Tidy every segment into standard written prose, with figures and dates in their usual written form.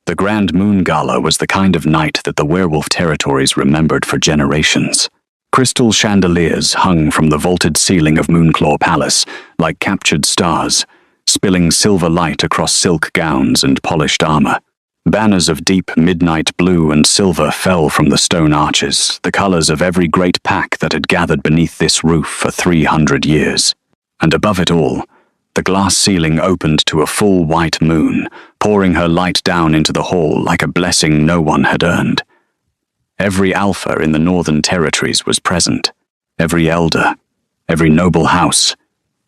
The Grand Moon Gala was the kind of night that the werewolf territories remembered for generations. Crystal chandeliers hung from the vaulted ceiling of Moonclaw Palace like captured stars, spilling silver light across silk gowns and polished armor. Banners of deep midnight blue and silver fell from the stone arches, the colors of every great pack that had gathered beneath this roof for 300 years. And above it all, the glass ceiling opened to a full white moon, pouring her light down into the hall like a blessing no one had earned. Every alpha in the Northern Territories was present, every elder, every noble house,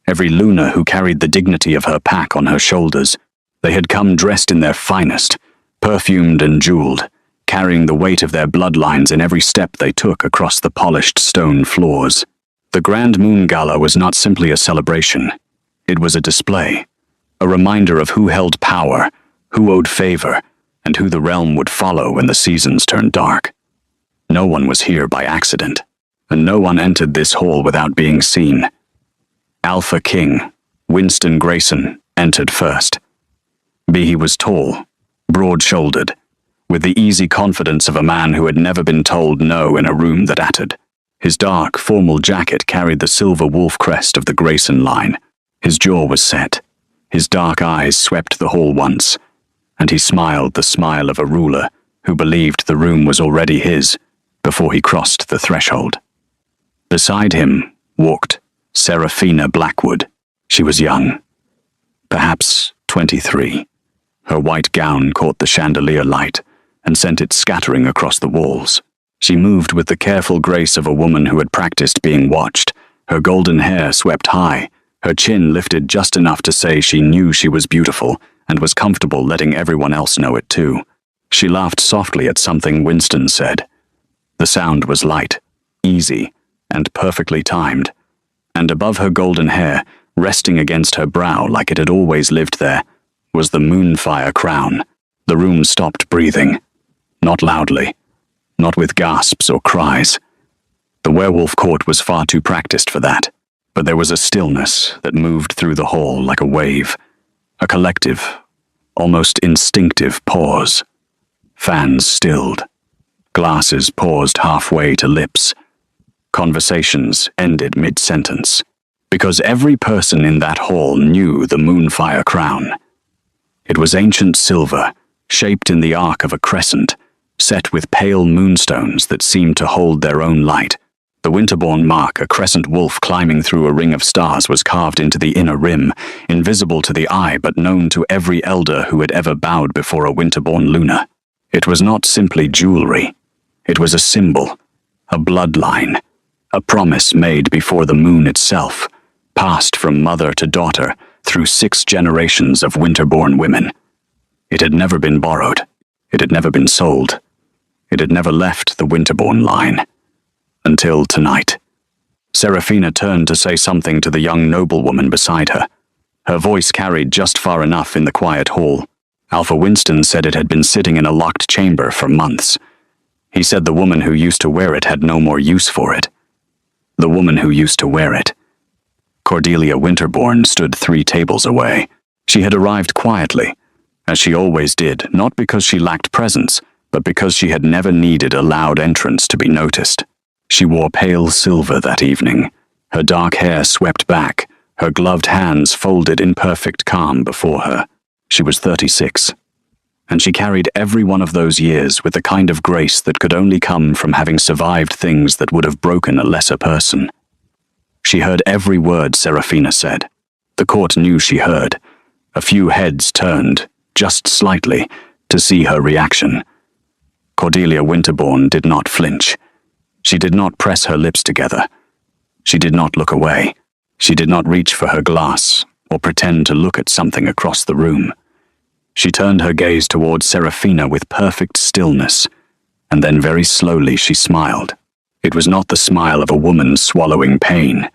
every Luna who carried the dignity of her pack on her shoulders. They had come dressed in their finest, perfumed and jeweled, carrying the weight of their bloodlines in every step they took across the polished stone floors. The Grand Moon Gala was not simply a celebration. It was a display, a reminder of who held power, who owed favor, and who the realm would follow when the seasons turned dark. No one was here by accident, and no one entered this hall without being seen. Alpha King, Winston Grayson, entered first. He was tall, broad-shouldered, with the easy confidence of a man who had never been told no in a room that mattered. His dark, formal jacket carried the silver wolf crest of the Grayson line. His jaw was set. His dark eyes swept the hall once, and he smiled the smile of a ruler who believed the room was already his before he crossed the threshold. Beside him walked Seraphina Blackwood. She was young, perhaps 23. Her white gown caught the chandelier light and sent it scattering across the walls. She moved with the careful grace of a woman who had practiced being watched, her golden hair swept high, her chin lifted just enough to say she knew she was beautiful and was comfortable letting everyone else know it too. She laughed softly at something Winston said. The sound was light, easy, and perfectly timed, and above her golden hair, resting against her brow like it had always lived there, was the moonfire crown. The room stopped breathing, not loudly, not with gasps or cries. The werewolf court was far too practiced for that, but there was a stillness that moved through the hall like a wave, a collective, almost instinctive pause. Fans stilled. Glasses paused halfway to lips. Conversations ended mid-sentence, because every person in that hall knew the moonfire crown. It was ancient silver, shaped in the arc of a crescent, set with pale moonstones that seemed to hold their own light. The Winterborn mark, a crescent wolf climbing through a ring of stars, was carved into the inner rim, invisible to the eye but known to every elder who had ever bowed before a Winterborn Luna. It was not simply jewelry. It was a symbol, a bloodline, a promise made before the moon itself, passed from mother to daughter through 6 generations of Winterborn women. It had never been borrowed. It had never been sold. It had never left the Winterborn line. Until tonight. Seraphina turned to say something to the young noblewoman beside her. Her voice carried just far enough in the quiet hall. Alpha Winston said it had been sitting in a locked chamber for months. He said the woman who used to wear it had no more use for it. The woman who used to wear it. Cordelia Winterborn stood 3 tables away. She had arrived quietly, as she always did, not because she lacked presence, but because she had never needed a loud entrance to be noticed. She wore pale silver that evening, her dark hair swept back, her gloved hands folded in perfect calm before her. She was 36, and she carried every one of those years with the kind of grace that could only come from having survived things that would have broken a lesser person. She heard every word Seraphina said. The court knew she heard. A few heads turned, just slightly, to see her reaction. Cordelia Winterborn did not flinch. She did not press her lips together. She did not look away. She did not reach for her glass or pretend to look at something across the room. She turned her gaze towards Seraphina with perfect stillness, and then very slowly she smiled. It was not the smile of a woman swallowing pain.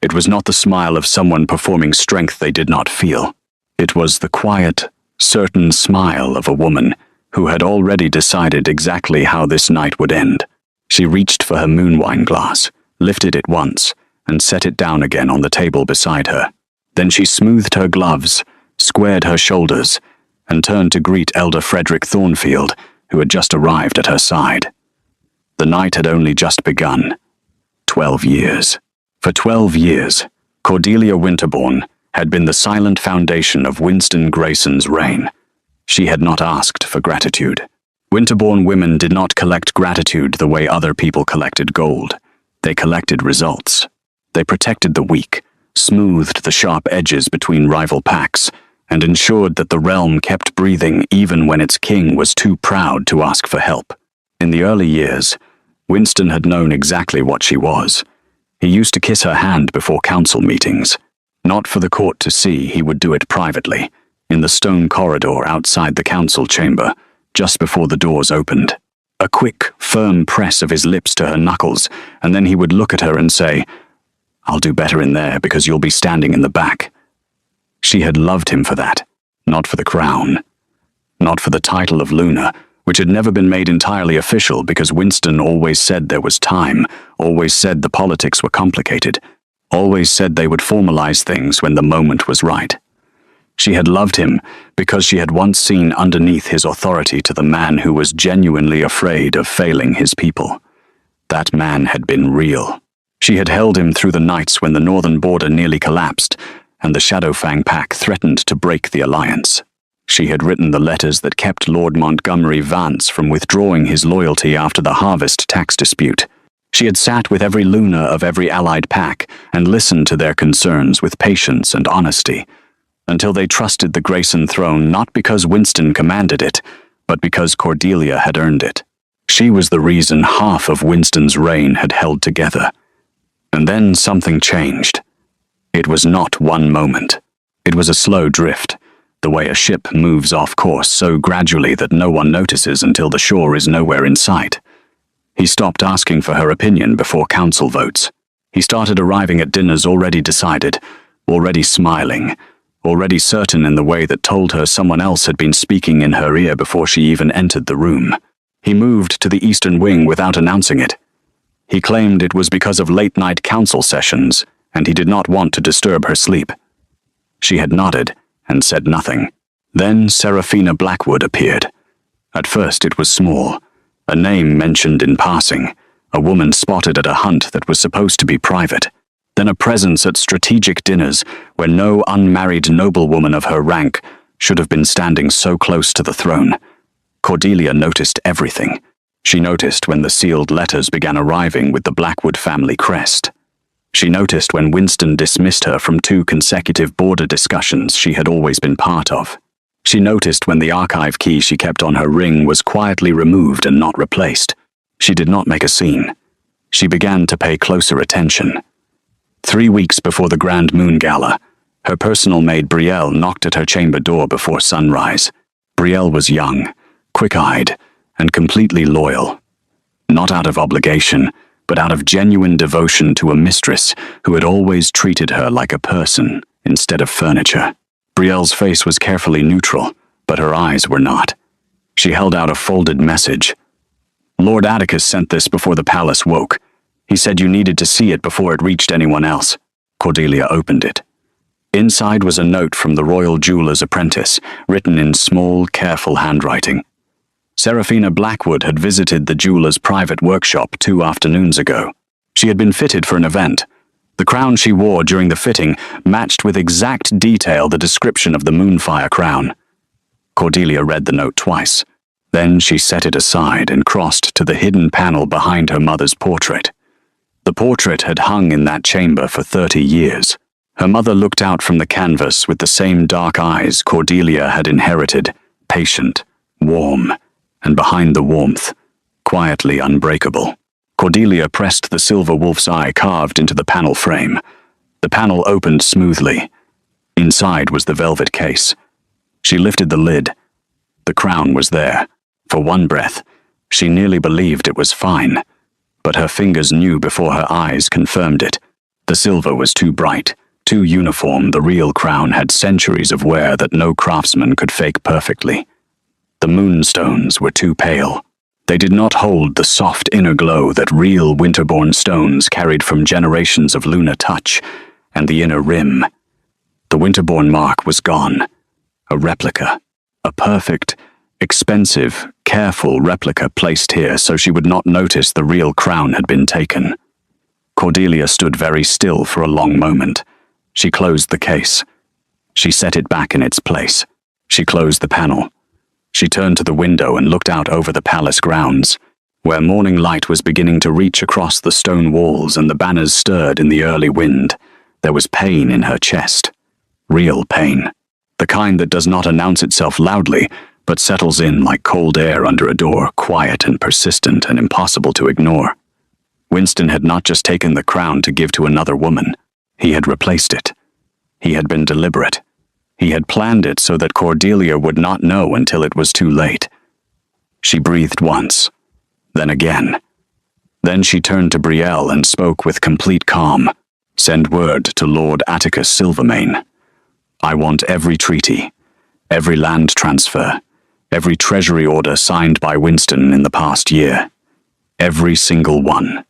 It was not the smile of someone performing strength they did not feel. It was the quiet, certain smile of a woman who had already decided exactly how this night would end. She reached for her moonwine glass, lifted it once, and set it down again on the table beside her. Then she smoothed her gloves, squared her shoulders, and turned to greet Elder Frederick Thornfield, who had just arrived at her side. The night had only just begun. 12 years. For 12 years, Cordelia Winterbourne had been the silent foundation of Winston Grayson's reign. She had not asked for gratitude. Winterbourne women did not collect gratitude the way other people collected gold. They collected results. They protected the weak, smoothed the sharp edges between rival packs, and ensured that the realm kept breathing even when its king was too proud to ask for help. In the early years, Winston had known exactly what she was. He used to kiss her hand before council meetings. Not for the court to see, he would do it privately, in the stone corridor outside the council chamber, just before the doors opened. A quick, firm press of his lips to her knuckles, and then he would look at her and say, "I'll do better in there because you'll be standing in the back." She had loved him for that, not for the crown. Not for the title of Luna, which had never been made entirely official because Winston always said there was time, always said the politics were complicated, always said they would formalize things when the moment was right. She had loved him because she had once seen underneath his authority to the man who was genuinely afraid of failing his people. That man had been real. She had held him through the nights when the northern border nearly collapsed and the Shadowfang pack threatened to break the alliance. She had written the letters that kept Lord Montgomery Vance from withdrawing his loyalty after the harvest tax dispute. She had sat with every Luna of every allied pack and listened to their concerns with patience and honesty, until they trusted the Grayson throne not because Winston commanded it, but because Cordelia had earned it. She was the reason half of Winston's reign had held together. And then something changed. It was not one moment. It was a slow drift, the way a ship moves off course so gradually that no one notices until the shore is nowhere in sight. He stopped asking for her opinion before council votes. He started arriving at dinners already decided, already smiling, already certain in the way that told her someone else had been speaking in her ear before she even entered the room. He moved to the eastern wing without announcing it. He claimed it was because of late-night council sessions, and he did not want to disturb her sleep. She had nodded and said nothing. Then Seraphina Blackwood appeared. At first it was small, a name mentioned in passing, a woman spotted at a hunt that was supposed to be private, then a presence at strategic dinners where no unmarried noblewoman of her rank should have been standing so close to the throne. Cordelia noticed everything. She noticed when the sealed letters began arriving with the Blackwood family crest. She noticed when Winston dismissed her from 2 consecutive border discussions she had always been part of. She noticed when the archive key she kept on her ring was quietly removed and not replaced. She did not make a scene. She began to pay closer attention. 3 weeks before the Grand Moon Gala, her personal maid Brielle knocked at her chamber door before sunrise. Brielle was young, quick-eyed, and completely loyal. Not out of obligation, but out of genuine devotion to a mistress who had always treated her like a person instead of furniture. Brielle's face was carefully neutral, but her eyes were not. She held out a folded message. "Lord Atticus sent this before the palace woke. He said you needed to see it before it reached anyone else." Cordelia opened it. Inside was a note from the royal jeweler's apprentice, written in small, careful handwriting. Seraphina Blackwood had visited the jeweler's private workshop 2 afternoons ago. She had been fitted for an event. The crown she wore during the fitting matched with exact detail the description of the Moonfire crown. Cordelia read the note twice. Then she set it aside and crossed to the hidden panel behind her mother's portrait. The portrait had hung in that chamber for 30 years. Her mother looked out from the canvas with the same dark eyes Cordelia had inherited, patient, warm, and behind the warmth, quietly unbreakable. Cordelia pressed the silver wolf's eye carved into the panel frame. The panel opened smoothly. Inside was the velvet case. She lifted the lid. The crown was there. For one breath, she nearly believed it was fine, but her fingers knew before her eyes confirmed it. The silver was too bright, too uniform. The real crown had centuries of wear that no craftsman could fake perfectly. The moonstones were too pale. They did not hold the soft inner glow that real Winterbourne stones carried from generations of Luna touch, and the inner rim. The Winterbourne mark was gone. A replica. A perfect, expensive, careful replica placed here so she would not notice the real crown had been taken. Cordelia stood very still for a long moment. She closed the case. She set it back in its place. She closed the panel. She turned to the window and looked out over the palace grounds, where morning light was beginning to reach across the stone walls and the banners stirred in the early wind. There was pain in her chest. Real pain. The kind that does not announce itself loudly, but settles in like cold air under a door, quiet and persistent and impossible to ignore. Winston had not just taken the crown to give to another woman. He had replaced it. He had been deliberate. He had planned it so that Cordelia would not know until it was too late. She breathed once, then again. Then she turned to Brielle and spoke with complete calm. "Send word to Lord Atticus Silvermane. I want every treaty, every land transfer, every treasury order signed by Winston in the past year. Every single one."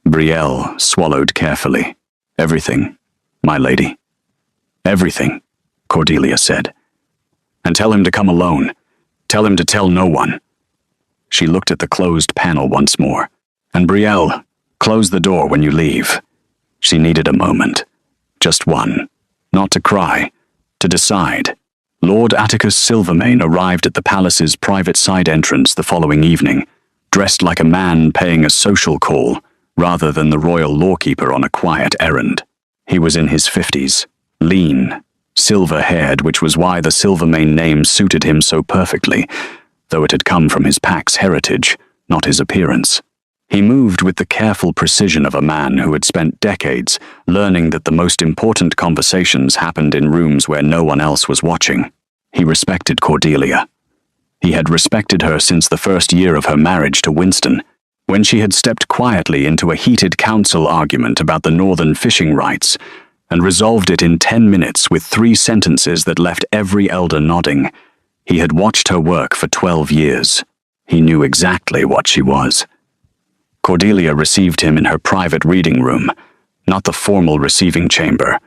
Brielle swallowed carefully. "Everything, my lady." "Everything," Cordelia said. "And tell him to come alone. Tell him to tell no one." She looked at the closed panel once more. "And Brielle, close the door when you leave." She needed a moment. Just one. Not to cry. To decide. Lord Atticus Silvermane arrived at the palace's private side entrance the following evening, dressed like a man paying a social call, rather than the royal lawkeeper on a quiet errand. He was in his 50s, lean, silver-haired, which was why the Silvermane name suited him so perfectly, though it had come from his pack's heritage, not his appearance. He moved with the careful precision of a man who had spent decades learning that the most important conversations happened in rooms where no one else was watching. He respected Cordelia. He had respected her since the first year of her marriage to Winston, when she had stepped quietly into a heated council argument about the northern fishing rights, and resolved it in 10 minutes with 3 sentences that left every elder nodding. He had watched her work for 12 years. He knew exactly what she was. Cordelia received him in her private reading room, not the formal receiving chamber.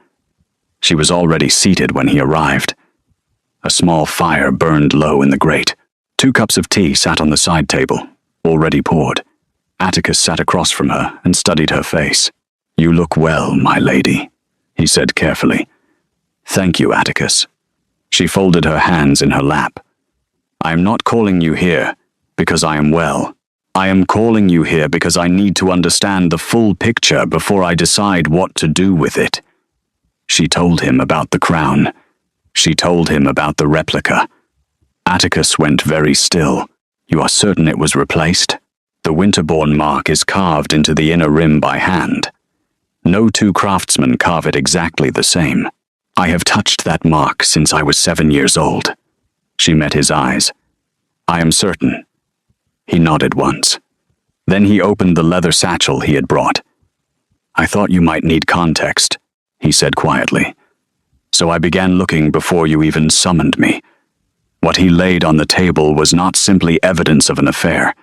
She was already seated when he arrived. A small fire burned low in the grate. 2 cups of tea sat on the side table, already poured. Atticus sat across from her and studied her face. "You look well, my lady," he said carefully. "Thank you, Atticus." She folded her hands in her lap. "I am not calling you here because I am well. I am calling you here because I need to understand the full picture before I decide what to do with it." She told him about the crown. She told him about the replica. Atticus went very still. "You are certain it was replaced? The Winterbourne mark is carved into the inner rim by hand. No 2 craftsmen carve it exactly the same. I have touched that mark since I was 7 years old." She met his eyes. "I am certain." He nodded once. Then he opened the leather satchel he had brought. "I thought you might need context," he said quietly. "So I began looking before you even summoned me." What he laid on the table was not simply evidence of an affair.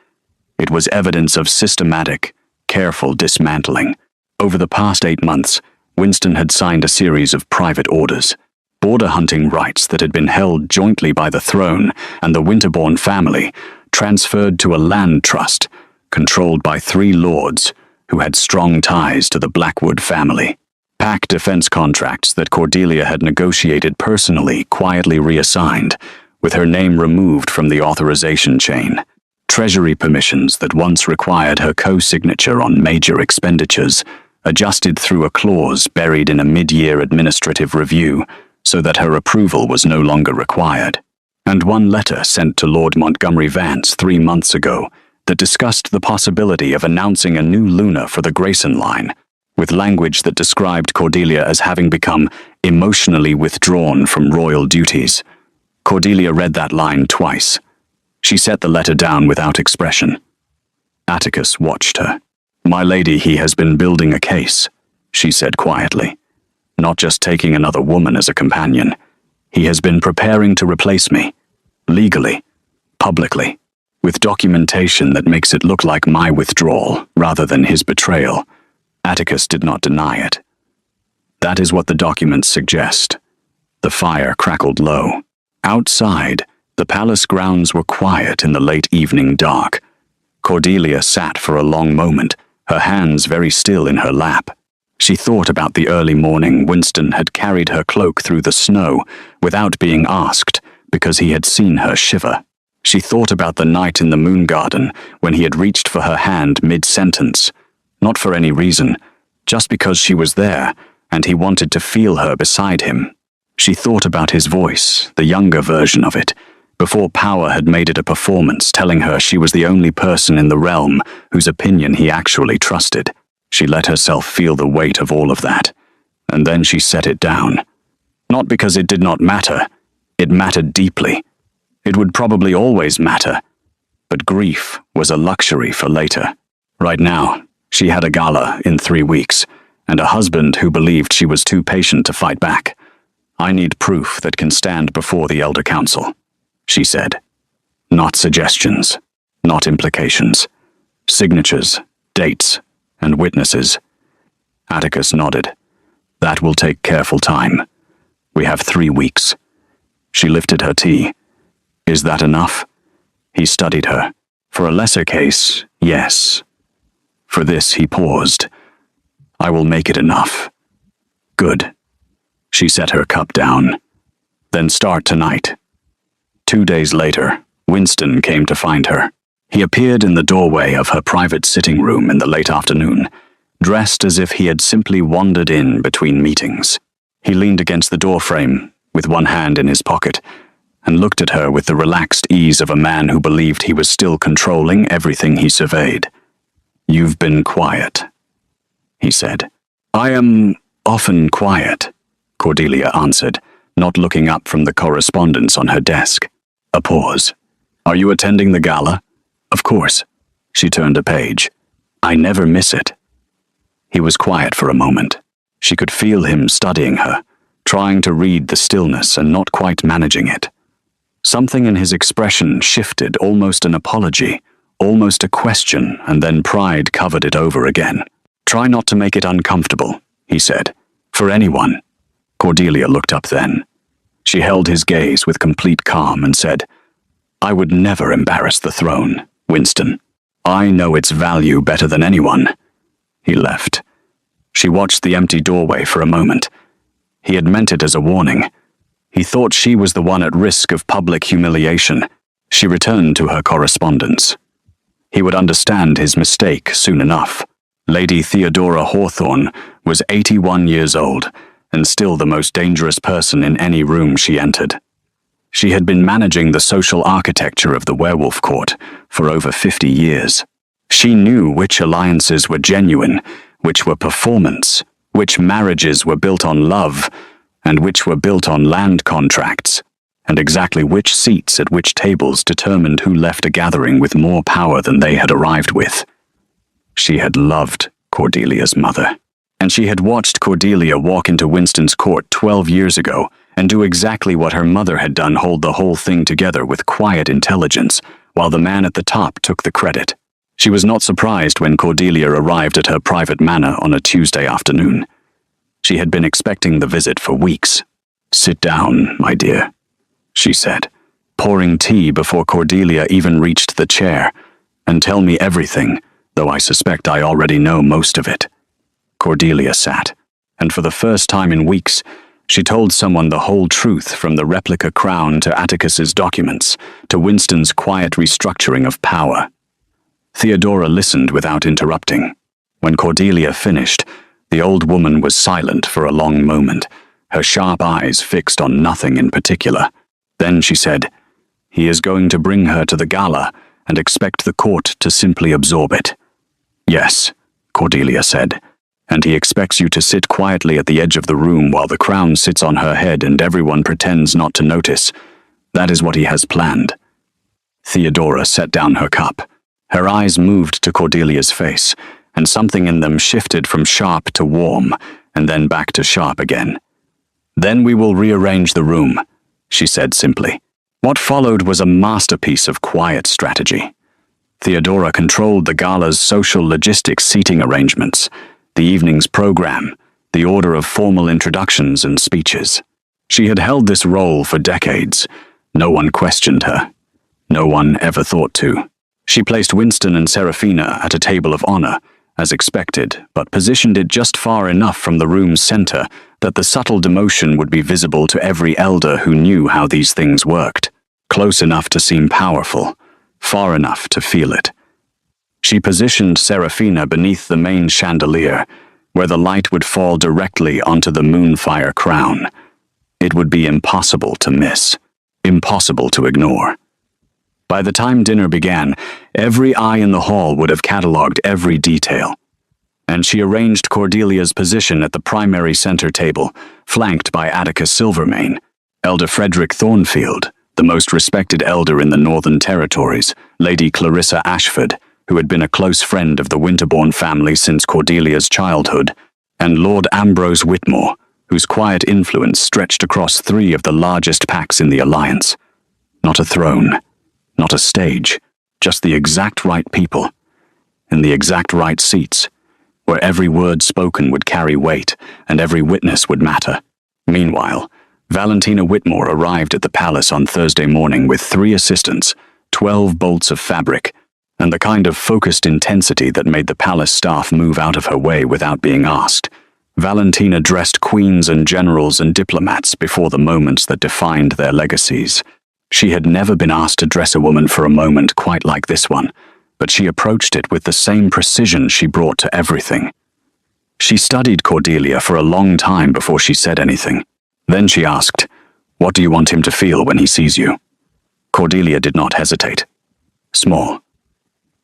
It was evidence of systematic, careful dismantling. Over the past 8 months, Winston had signed a series of private orders, border hunting rights that had been held jointly by the throne and the Winterbourne family, transferred to a land trust controlled by 3 lords who had strong ties to the Blackwood family. Pack defense contracts that Cordelia had negotiated personally quietly reassigned, with her name removed from the authorization chain. Treasury permissions that once required her co-signature on major expenditures, adjusted through a clause buried in a mid-year administrative review so that her approval was no longer required. And 1 letter sent to Lord Montgomery Vance 3 months ago that discussed the possibility of announcing a new Luna for the Grayson line, with language that described Cordelia as having become emotionally withdrawn from royal duties. Cordelia read that line twice. She set the letter down without expression. Atticus watched her. "My lady, he has been building a case," she said quietly. "Not just taking another woman as a companion. He has been preparing to replace me. Legally. Publicly. With documentation that makes it look like my withdrawal rather than his betrayal." Atticus did not deny it. "That is what the documents suggest." The fire crackled low. Outside, The palace grounds were quiet in the late evening dark. Cordelia sat for a long moment, her hands very still in her lap. She thought about the early morning Winston had carried her cloak through the snow without being asked because he had seen her shiver. She thought about the night in the moon garden when he had reached for her hand mid-sentence, not for any reason, just because she was there and he wanted to feel her beside him. She thought about his voice, the younger version of it, before power had made it a performance, telling her she was the only person in the realm whose opinion he actually trusted. She let herself feel the weight of all of that, and then she set it down. Not because it did not matter. It mattered deeply. It would probably always matter. But grief was a luxury for later. Right now, she had a gala in 3 weeks, and a husband who believed she was too patient to fight back. I need proof that can stand before the Elder Council, she said. Not suggestions, not implications. Signatures, dates, and witnesses. Atticus nodded. That will take careful time. We have 3 weeks. She lifted her tea. Is that enough? He studied her. For a lesser case, yes. For this, he paused. I will make it enough. Good. She set her cup down. Then start tonight. 2 days later, Winston came to find her. He appeared in the doorway of her private sitting room in the late afternoon, dressed as if he had simply wandered in between meetings. He leaned against the doorframe, with one hand in his pocket, and looked at her with the relaxed ease of a man who believed he was still controlling everything he surveyed. You've been quiet, he said. I am often quiet, Cordelia answered, not looking up from the correspondence on her desk. A pause. Are you attending the gala? Of course. She turned a page. I never miss it. He was quiet for a moment. She could feel him studying her, trying to read the stillness and not quite managing it. Something in his expression shifted, almost an apology, almost a question, and then pride covered it over again. Try not to make it uncomfortable, he said. For anyone. Cordelia looked up then. She held his gaze with complete calm and said, I would never embarrass the throne, Winston. I know its value better than anyone. He left. She watched the empty doorway for a moment. He had meant it as a warning. He thought she was the one at risk of public humiliation. She returned to her correspondence. He would understand his mistake soon enough. Lady Theodora Hawthorne was 81 years old, and still the most dangerous person in any room she entered. She had been managing the social architecture of the werewolf court for over 50 years. She knew which alliances were genuine, which were performance, which marriages were built on love, and which were built on land contracts, and exactly which seats at which tables determined who left a gathering with more power than they had arrived with. She had loved Cordelia's mother, and she had watched Cordelia walk into Winston's court 12 years ago and do exactly what her mother had done, hold the whole thing together with quiet intelligence, while the man at the top took the credit. She was not surprised when Cordelia arrived at her private manor on a Tuesday afternoon. She had been expecting the visit for weeks. Sit down, my dear, she said, pouring tea before Cordelia even reached the chair, and tell me everything, though I suspect I already know most of it. Cordelia sat, and for the first time in weeks, she told someone the whole truth, from the replica crown to Atticus's documents, to Winston's quiet restructuring of power. Theodora listened without interrupting. When Cordelia finished, the old woman was silent for a long moment, her sharp eyes fixed on nothing in particular. Then she said, He is going to bring her to the gala and expect the court to simply absorb it. Yes, Cordelia said, and he expects you to sit quietly at the edge of the room while the crown sits on her head and everyone pretends not to notice. That is what he has planned. Theodora set down her cup. Her eyes moved to Cordelia's face, and something in them shifted from sharp to warm, and then back to sharp again. Then we will rearrange the room, she said simply. What followed was a masterpiece of quiet strategy. Theodora controlled the gala's social logistics seating arrangements, the evening's program, the order of formal introductions and speeches. She had held this role for decades, No one questioned her. No one ever thought to. She placed Winston and Serafina at a table of honor, as expected, but positioned it just far enough from the room's center that the subtle demotion would be visible to every elder who knew how these things worked. Close enough to seem powerful, far enough to feel it. She positioned Serafina beneath the main chandelier, where the light would fall directly onto the moonfire crown. It would be impossible to miss, impossible to ignore. By the time dinner began, every eye in the hall would have catalogued every detail. And she arranged Cordelia's position at the primary center table, flanked by Atticus Silvermane, Elder Frederick Thornfield, the most respected elder in the Northern Territories, Lady Clarissa Ashford, who had been a close friend of the Winterbourne family since Cordelia's childhood, and Lord Ambrose Whitmore, whose quiet influence stretched across 3 of the largest packs in the Alliance. Not a throne, not a stage, just the exact right people, in the exact right seats, where every word spoken would carry weight and every witness would matter. Meanwhile, Valentina Whitmore arrived at the palace on Thursday morning with 3 assistants, 12 bolts of fabric, and the kind of focused intensity that made the palace staff move out of her way without being asked. Valentina dressed queens and generals and diplomats before the moments that defined their legacies. She had never been asked to dress a woman for a moment quite like this one, but she approached it with the same precision she brought to everything. She studied Cordelia for a long time before she said anything. Then she asked, "What do you want him to feel when he sees you?" Cordelia did not hesitate. "Small."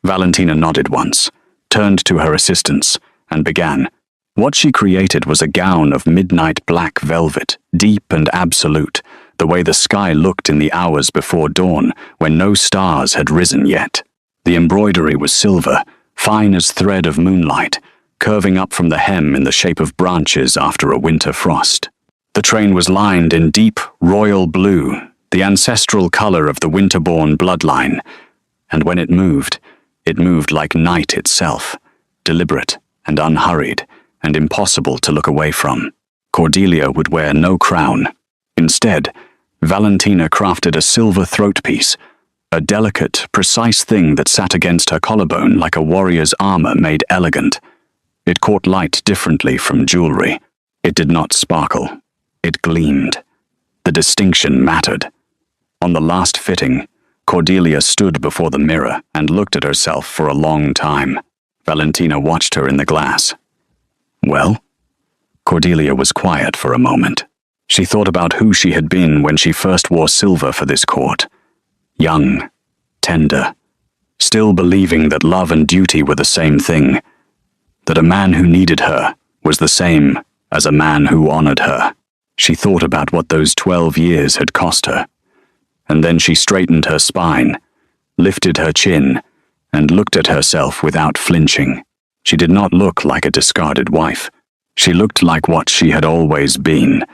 Valentina nodded once, turned to her assistants, and began. What she created was a gown of midnight black velvet, deep and absolute, the way the sky looked in the hours before dawn, when no stars had risen yet. The embroidery was silver, fine as thread of moonlight, curving up from the hem in the shape of branches after a winter frost. The train was lined in deep royal blue, the ancestral color of the Winterbourne bloodline, and when it moved like night itself, deliberate and unhurried, and impossible to look away from. Cordelia would wear no crown. Instead, Valentina crafted a silver throat-piece, a delicate, precise thing that sat against her collarbone like a warrior's armor made elegant. It caught light differently from jewelry. It did not sparkle. It gleamed. The distinction mattered. On the last fitting, Cordelia stood before the mirror and looked at herself for a long time. Valentina watched her in the glass. "Well?" Cordelia was quiet for a moment. She thought about who she had been when she first wore silver for this court. Young, tender, still believing that love and duty were the same thing, that a man who needed her was the same as a man who honored her. She thought about what those 12 years had cost her, and then she straightened her spine, lifted her chin, and looked at herself without flinching. She did not look like a discarded wife. She looked like what she had always been,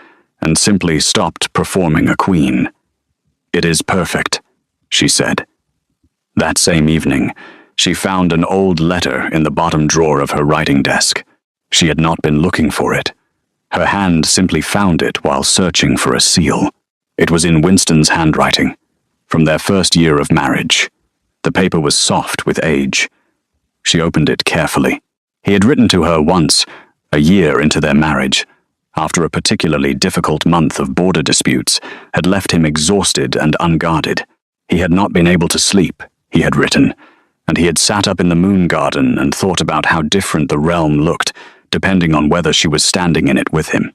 and simply stopped performing a queen. "It is perfect," she said. That same evening, she found an old letter in the bottom drawer of her writing desk. She had not been looking for it. Her hand simply found it while searching for a seal. It was in Winston's handwriting, from their first year of marriage. The paper was soft with age. She opened it carefully. He had written to her once, a year into their marriage, after a particularly difficult month of border disputes had left him exhausted and unguarded. He had not been able to sleep, he had written, and he had sat up in the moon garden and thought about how different the realm looked, depending on whether she was standing in it with him.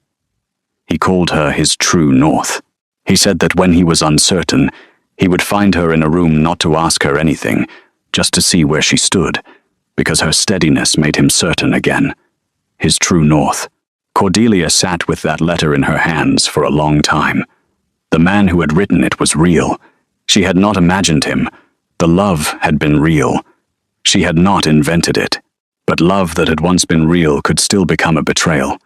He called her his true north. He said that when he was uncertain, he would find her in a room not to ask her anything, just to see where she stood, because her steadiness made him certain again. His true north. Cordelia sat with that letter in her hands for a long time. The man who had written it was real. She had not imagined him. The love had been real. She had not invented it. But love that had once been real could still become a betrayal.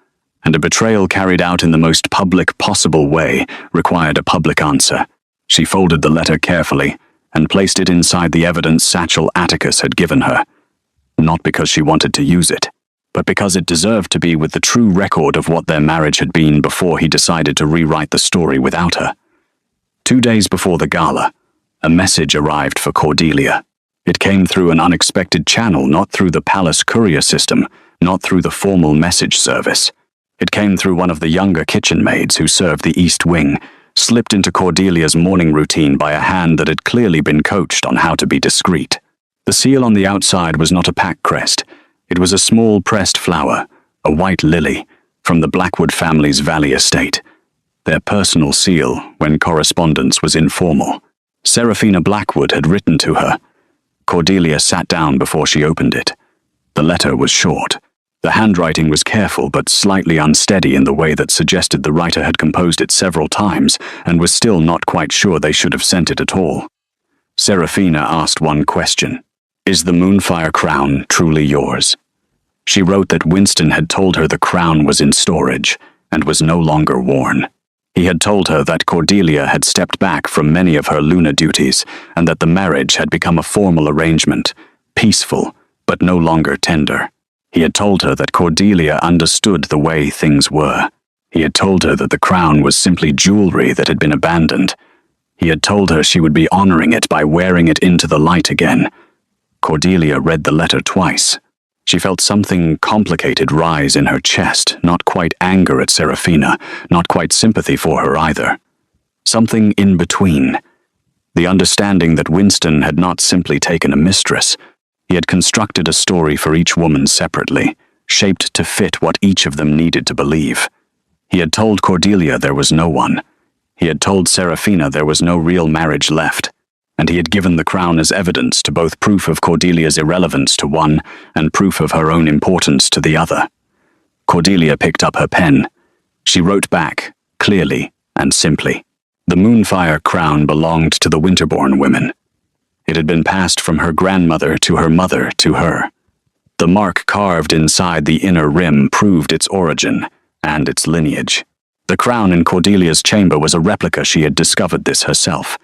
And a betrayal carried out in the most public possible way required a public answer. She folded the letter carefully and placed it inside the evidence satchel Atticus had given her. Not because she wanted to use it, but because it deserved to be with the true record of what their marriage had been before he decided to rewrite the story without her. 2 days before the gala, a message arrived for Cordelia. It came through an unexpected channel, not through the palace courier system, not through the formal message service. It came through one of the younger kitchen maids who served the East Wing, slipped into Cordelia's morning routine by a hand that had clearly been coached on how to be discreet. The seal on the outside was not a pack crest. It was a small pressed flower, a white lily, from the Blackwood family's Valley estate. Their personal seal when correspondence was informal. Seraphina Blackwood had written to her. Cordelia sat down before she opened it. The letter was short. The handwriting was careful but slightly unsteady in the way that suggested the writer had composed it several times and was still not quite sure they should have sent it at all. Seraphina asked one question. Is the Moonfire crown truly yours? She wrote that Winston had told her the crown was in storage and was no longer worn. He had told her that Cordelia had stepped back from many of her Luna duties and that the marriage had become a formal arrangement, peaceful but no longer tender. He had told her that Cordelia understood the way things were. He had told her that the crown was simply jewelry that had been abandoned. He had told her she would be honoring it by wearing it into the light again. Cordelia read the letter twice. She felt something complicated rise in her chest, not quite anger at Seraphina, not quite sympathy for her either. Something in between. The understanding that Winston had not simply taken a mistress. He had constructed a story for each woman separately, shaped to fit what each of them needed to believe. He had told Cordelia there was no one. He had told Seraphina there was no real marriage left. And he had given the crown as evidence to both proof of Cordelia's irrelevance to one and proof of her own importance to the other. Cordelia picked up her pen. She wrote back, clearly and simply. The Moonfire crown belonged to the Winterbourne women. It had been passed from her grandmother to her mother to her. The mark carved inside the inner rim proved its origin and its lineage. The crown in Cordelia's chamber was a replica. She had discovered this herself.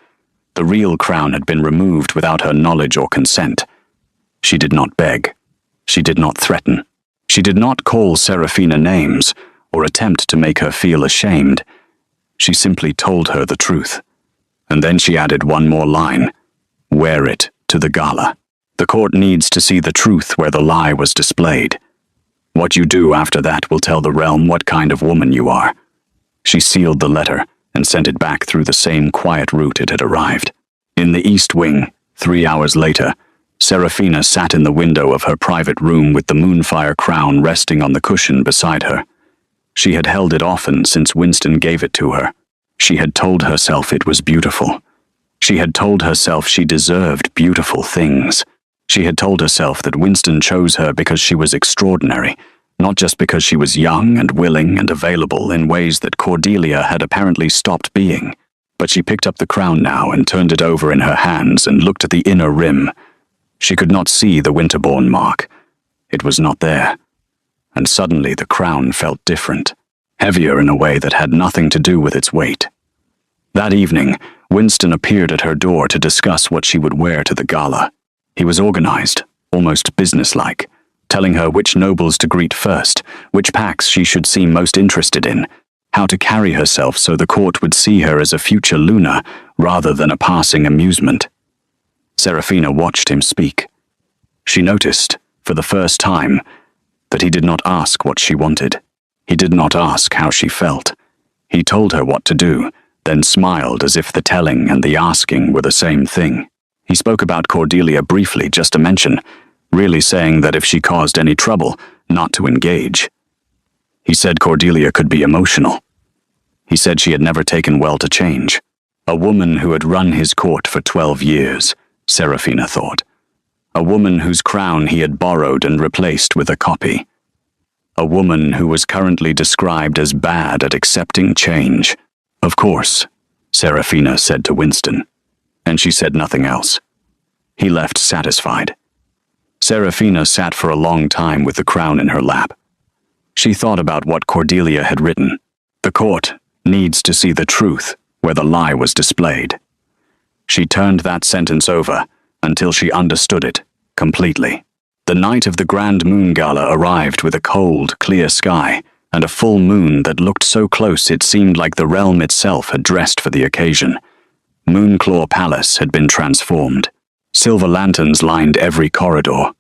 The real crown had been removed without her knowledge or consent. She did not beg. She did not threaten. She did not call Seraphina names or attempt to make her feel ashamed. She simply told her the truth. And then she added one more line. Wear it to the gala. The court needs to see the truth where the lie was displayed. What you do after that will tell the realm what kind of woman you are. She sealed the letter and sent it back through the same quiet route it had arrived. In the East Wing, 3 hours later, Seraphina sat in the window of her private room with the Moonfire crown resting on the cushion beside her. She had held it often since Winston gave it to her. She had told herself it was beautiful. She had told herself she deserved beautiful things. She had told herself that Winston chose her because she was extraordinary, not just because she was young and willing and available in ways that Cordelia had apparently stopped being. But she picked up the crown now and turned it over in her hands and looked at the inner rim. She could not see the Winterbourne mark. It was not there. And suddenly the crown felt different, heavier in a way that had nothing to do with its weight. That evening, Winston appeared at her door to discuss what she would wear to the gala. He was organized, almost businesslike, telling her which nobles to greet first, which packs she should seem most interested in, how to carry herself so the court would see her as a future Luna rather than a passing amusement. Seraphina watched him speak. She noticed, for the first time, that he did not ask what she wanted. He did not ask how she felt. He told her what to do, then smiled as if the telling and the asking were the same thing. He spoke about Cordelia briefly, just to mention, really saying that if she caused any trouble, not to engage. He said Cordelia could be emotional. He said she had never taken well to change. A woman who had run his court for 12 years, Seraphina thought. A woman whose crown he had borrowed and replaced with a copy. A woman who was currently described as bad at accepting change. Of course, Seraphina said to Winston, and she said nothing else. He left satisfied. Seraphina sat for a long time with the crown in her lap. She thought about what Cordelia had written. The court needs to see the truth where the lie was displayed. She turned that sentence over until she understood it completely. The night of the Grand Moon Gala arrived with a cold, clear sky and a full moon that looked so close it seemed like the realm itself had dressed for the occasion. Moonclaw Palace had been transformed. Silver lanterns lined every corridor.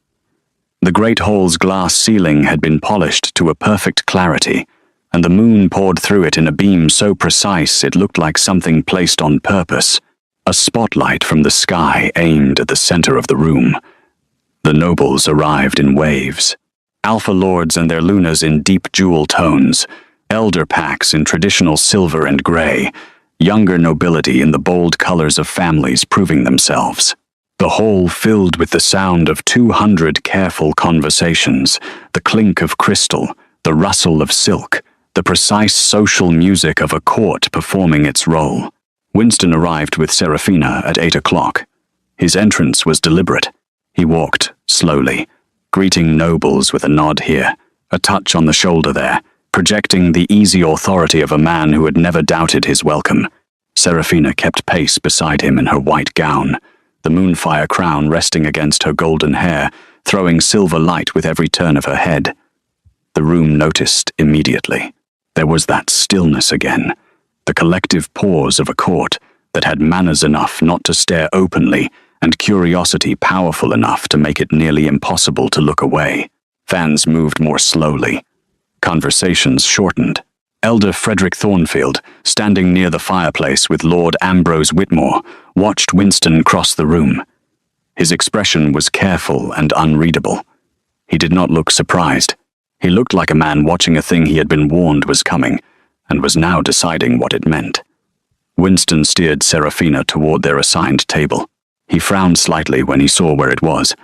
The great hall's glass ceiling had been polished to a perfect clarity, and the moon poured through it in a beam so precise it looked like something placed on purpose, a spotlight from the sky aimed at the center of the room. The nobles arrived in waves. Alpha lords and their lunars in deep jewel tones, elder packs in traditional silver and gray, younger nobility in the bold colors of families proving themselves. The hall filled with the sound of 200 careful conversations, the clink of crystal, the rustle of silk, the precise social music of a court performing its role. Winston arrived with Serafina at 8 o'clock. His entrance was deliberate. He walked slowly, greeting nobles with a nod here, a touch on the shoulder there, projecting the easy authority of a man who had never doubted his welcome. Serafina kept pace beside him in her white gown, the moonfire crown resting against her golden hair, throwing silver light with every turn of her head. The room noticed immediately. There was that stillness again, the collective pause of a court that had manners enough not to stare openly and curiosity powerful enough to make it nearly impossible to look away. Fans moved more slowly. Conversations shortened. Elder Frederick Thornfield, standing near the fireplace with Lord Ambrose Whitmore, watched Winston cross the room. His expression was careful and unreadable. He did not look surprised. He looked like a man watching a thing he had been warned was coming, and was now deciding what it meant. Winston steered Serafina toward their assigned table. He frowned slightly when he saw where it was.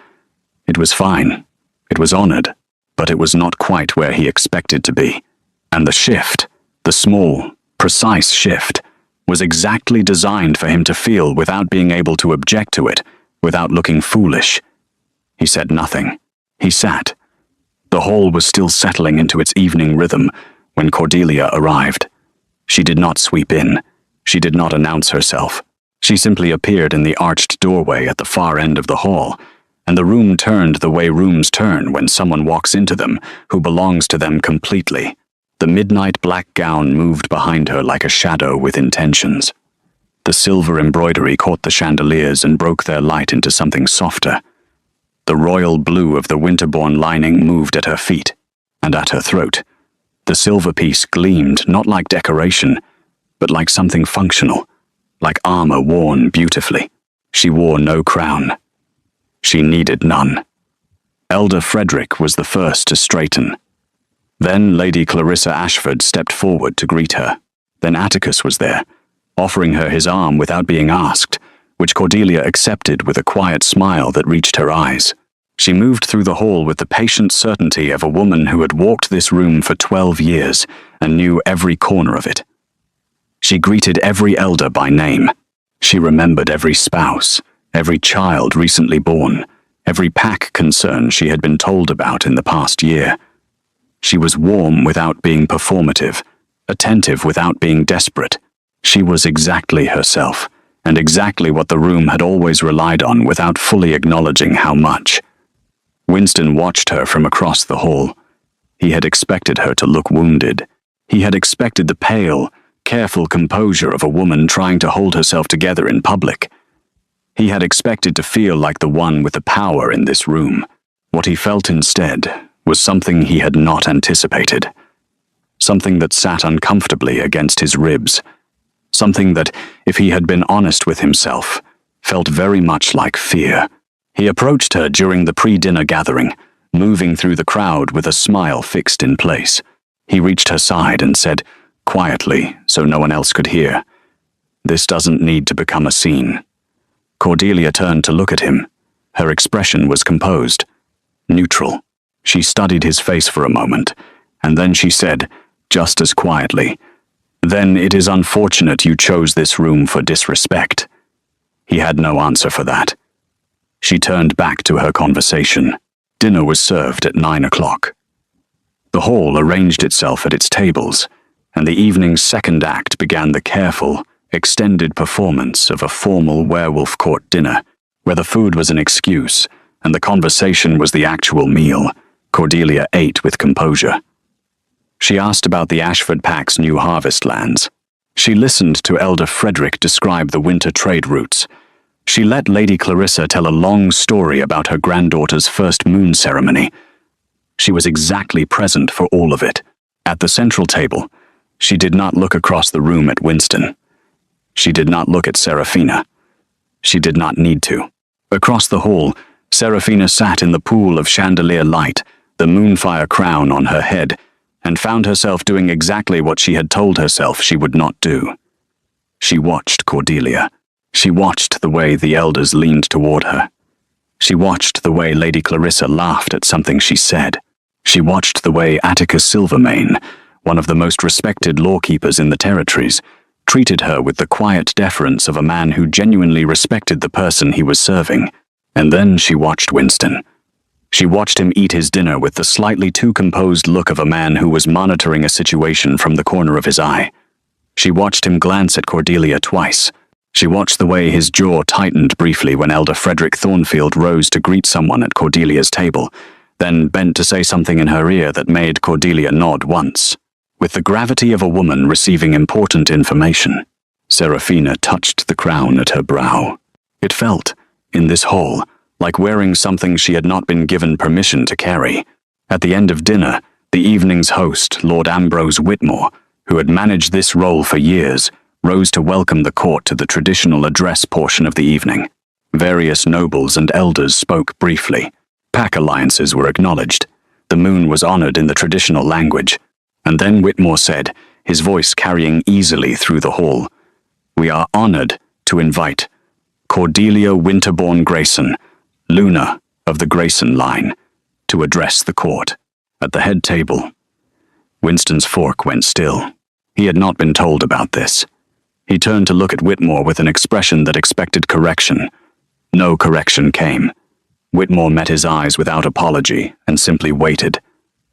It was fine. It was honored, but it was not quite where he expected to be. And the shift, the small, precise shift, was exactly designed for him to feel without being able to object to it, without looking foolish. He said nothing. He sat. The hall was still settling into its evening rhythm when Cordelia arrived. She did not sweep in. She did not announce herself. She simply appeared in the arched doorway at the far end of the hall, and the room turned the way rooms turn when someone walks into them who belongs to them completely. The midnight black gown moved behind her like a shadow with intentions. The silver embroidery caught the chandeliers and broke their light into something softer. The royal blue of the winterborn lining moved at her feet and at her throat. The silver piece gleamed not like decoration, but like something functional, like armor worn beautifully. She wore no crown. She needed none. Elder Frederick was the first to straighten. Then Lady Clarissa Ashford stepped forward to greet her. Then Atticus was there, offering her his arm without being asked, which Cordelia accepted with a quiet smile that reached her eyes. She moved through the hall with the patient certainty of a woman who had walked this room for 12 years and knew every corner of it. She greeted every elder by name. She remembered every spouse, every child recently born, every pack concern she had been told about in the past year. She was warm without being performative, attentive without being desperate. She was exactly herself, and exactly what the room had always relied on without fully acknowledging how much. Winston watched her from across the hall. He had expected her to look wounded. He had expected the pale, careful composure of a woman trying to hold herself together in public. He had expected to feel like the one with the power in this room. What he felt instead was something he had not anticipated. Something that sat uncomfortably against his ribs. Something that, if he had been honest with himself, felt very much like fear. He approached her during the pre-dinner gathering, moving through the crowd with a smile fixed in place. He reached her side and said, quietly, so no one else could hear, "This doesn't need to become a scene." Cordelia turned to look at him. Her expression was composed, neutral. She studied his face for a moment, and then she said, just as quietly, "Then it is unfortunate you chose this room for disrespect." He had no answer for that. She turned back to her conversation. Dinner was served at 9 o'clock. The hall arranged itself at its tables, and the evening's second act began the careful, extended performance of a formal werewolf court dinner, where the food was an excuse, and the conversation was the actual meal. Cordelia ate with composure. She asked about the Ashford Pack's new harvest lands. She listened to Elder Frederick describe the winter trade routes. She let Lady Clarissa tell a long story about her granddaughter's first moon ceremony. She was exactly present for all of it. At the central table, she did not look across the room at Winston. She did not look at Seraphina. She did not need to. Across the hall, Seraphina sat in the pool of chandelier light, the moonfire crown on her head, and found herself doing exactly what she had told herself she would not do. She watched Cordelia. She watched the way the elders leaned toward her. She watched the way Lady Clarissa laughed at something she said. She watched the way Atticus Silvermane, one of the most respected lawkeepers in the territories, treated her with the quiet deference of a man who genuinely respected the person he was serving. And then she watched Winston. She watched him eat his dinner with the slightly too composed look of a man who was monitoring a situation from the corner of his eye. She watched him glance at Cordelia twice. She watched the way his jaw tightened briefly when Elder Frederick Thornfield rose to greet someone at Cordelia's table, then bent to say something in her ear that made Cordelia nod once. With the gravity of a woman receiving important information, Seraphina touched the crown at her brow. It felt, in this hall, like wearing something she had not been given permission to carry. At the end of dinner, the evening's host, Lord Ambrose Whitmore, who had managed this role for years, rose to welcome the court to the traditional address portion of the evening. Various nobles and elders spoke briefly. Pack alliances were acknowledged. The moon was honored in the traditional language. And then Whitmore said, his voice carrying easily through the hall, "We are honored to invite Cordelia Winterbourne Grayson, Luna of the Grayson line, to address the court." At the head table, Winston's fork went still. He had not been told about this. He turned to look at Whitmore with an expression that expected correction. No correction came. Whitmore met his eyes without apology and simply waited.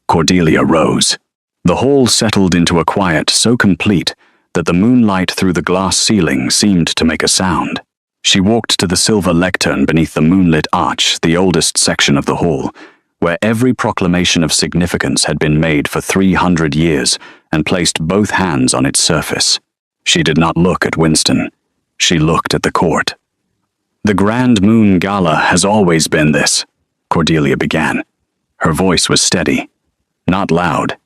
Cordelia rose. The hall settled into a quiet so complete that the moonlight through the glass ceiling seemed to make a sound. She walked to the silver lectern beneath the moonlit arch, the oldest section of the hall, where every proclamation of significance had been made for 300 years, and placed both hands on its surface. She did not look at Winston. She looked at the court. "The Grand Moon Gala has always been this," Cordelia began. Her voice was steady, not loud.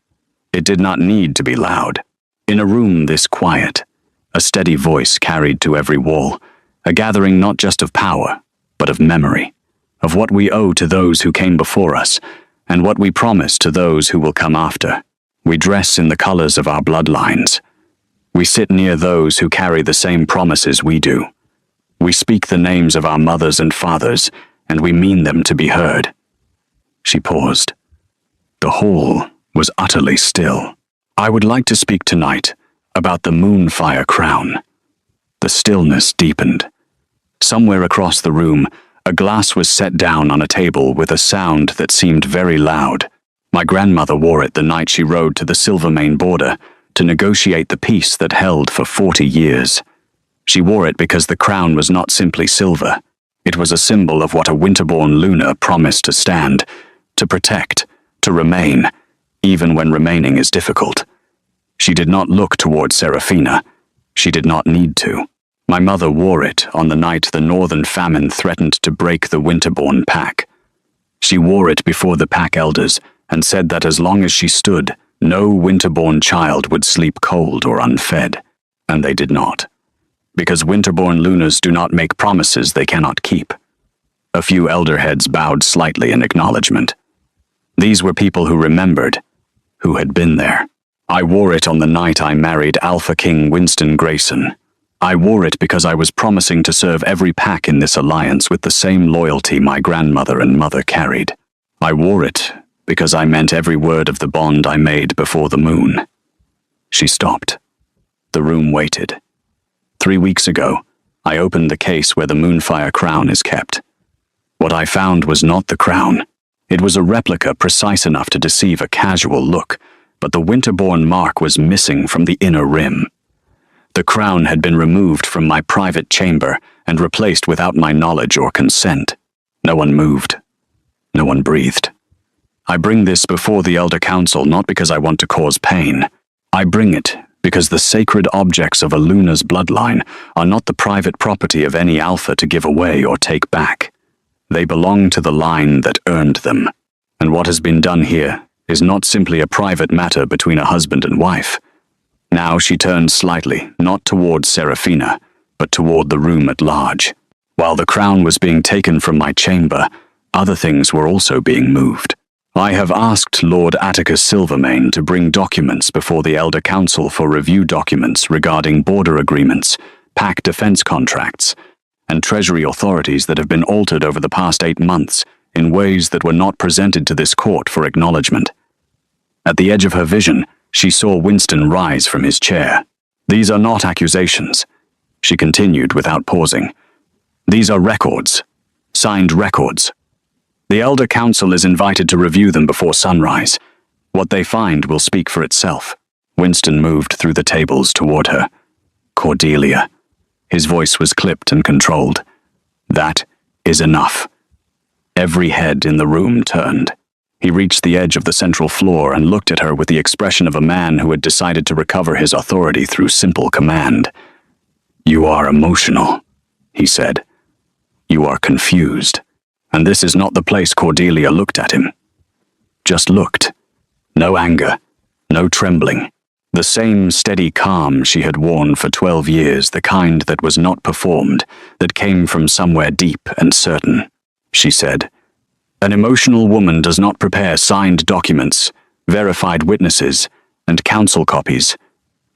It did not need to be loud. In a room this quiet, a steady voice carried to every wall, a gathering not just of power, but of memory, of what we owe to those who came before us, and what we promise to those who will come after. We dress in the colors of our bloodlines. We sit near those who carry the same promises we do. We speak the names of our mothers and fathers, and we mean them to be heard. She paused. The hall was utterly still. "I would like to speak tonight about the moonfire crown." The stillness deepened. Somewhere across the room, a glass was set down on a table with a sound that seemed very loud. My grandmother wore it the night she rode to the Silvermane border to negotiate the peace that held for 40 years. She wore it because the crown was not simply silver. It was a symbol of what a Winterbourne Luna promised to stand, to protect, to remain, even when remaining is difficult. She did not look toward Seraphina. She did not need to. My mother wore it on the night the northern famine threatened to break the Winterbourne pack. She wore it before the pack elders and said that as long as she stood, no Winterbourne child would sleep cold or unfed. And they did not. Because Winterbourne Lunas do not make promises they cannot keep. A few elder heads bowed slightly in acknowledgement. These were people who remembered, who had been there. I wore it on the night I married Alpha King Winston Grayson. I wore it because I was promising to serve every pack in this alliance with the same loyalty my grandmother and mother carried. I wore it because I meant every word of the bond I made before the moon. She stopped. The room waited. 3 weeks ago, I opened the case where the moonfire crown is kept. What I found was not the crown. It was a replica precise enough to deceive a casual look, but the Winterbourne mark was missing from the inner rim. The crown had been removed from my private chamber and replaced without my knowledge or consent. No one moved. No one breathed. I bring this before the Elder Council not because I want to cause pain. I bring it because the sacred objects of a Luna's bloodline are not the private property of any Alpha to give away or take back. They belong to the line that earned them, and what has been done here is not simply a private matter between a husband and wife. Now she turned slightly, not toward Serafina, but toward the room at large. While the crown was being taken from my chamber, other things were also being moved. I have asked Lord Atticus Silvermane to bring documents before the Elder Council for review documents regarding border agreements, pack defense contracts, and treasury authorities that have been altered over the past 8 months in ways that were not presented to this court for acknowledgement. At the edge of her vision, she saw Winston rise from his chair. These are not accusations, she continued without pausing. These are records, signed records. The Elder Council is invited to review them before sunrise. What they find will speak for itself. Winston moved through the tables toward her. Cordelia. His voice was clipped and controlled. That is enough. Every head in the room turned. He reached the edge of the central floor and looked at her with the expression of a man who had decided to recover his authority through simple command. You are emotional, he said. You are confused. And this is not the place. Cordelia looked at him. Just looked. No anger, no trembling. The same steady calm she had worn for 12 years, the kind that was not performed, that came from somewhere deep and certain. She said, An emotional woman does not prepare signed documents, verified witnesses, and council copies.